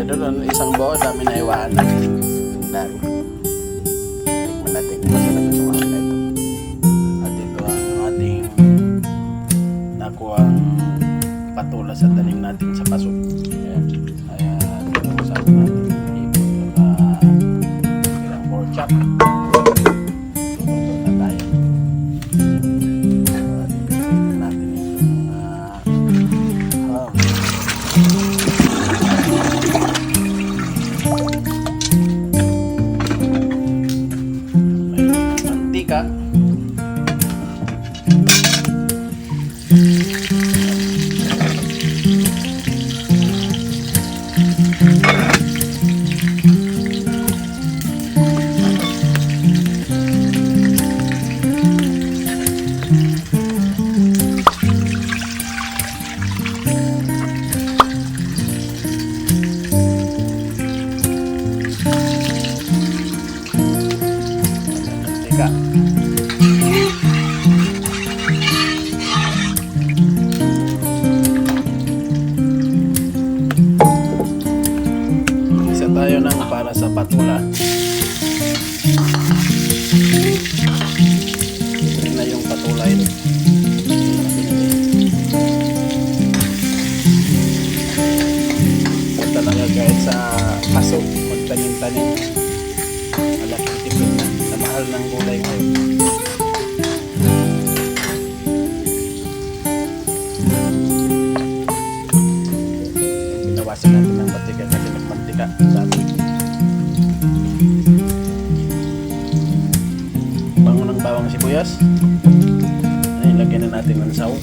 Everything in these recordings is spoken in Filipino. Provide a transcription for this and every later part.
Idol, isang buo, dami na iwaan na. Dami. Tikman natin kung masarap itong ham na ito. At ito ang ating nakuhang patula sa tanim natin sa paso. Ayan. Ayan. Sabi natin ilang pork chop. Luto na tayo. Tingnan natin itong ham. Mantika. Isa tayo ng para sa patula. Ito na yung patula ito. Ito talaga guys sa paso, magtanim-tanim. Malaking tipid na sa mahal ng gulay ngayon. Binawasan natin ng mantika kasi nagmantika dami. Bango ng bawang sibuyas. Ay, lagyan na natin ng saw.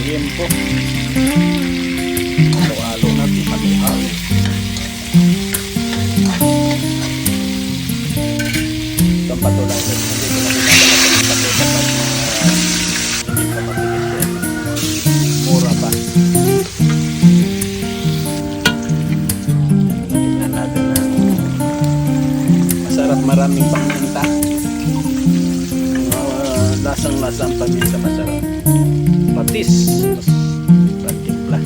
Liempo. Halo-halo natin. Halo-halo. Itong patula ito. Hindi ko na pinagalaman ng patula. Hindi ko matigit. Mura pa. Tignan natin na masarap, maraming paminta. Lasang-lasang paminta, masarap. Patis. Mas timpla.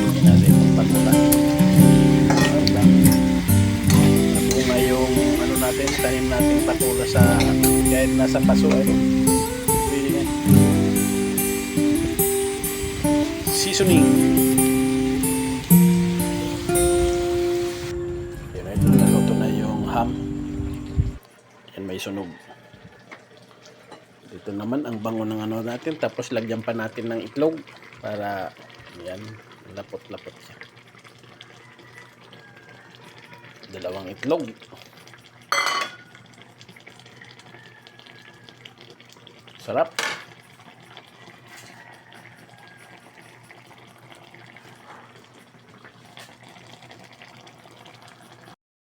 Tignan natin yung patula. Bunga yung ano natin, tanim natin patula sa kahit nasa paso ay seasoning. Yan ay naluto na yung ham. Yan may sunog. Dito naman ang bango ng ano natin, tapos lagyan pa natin ng itlog para yan lapot-lapot siya. Dalawang itlog. Sarap.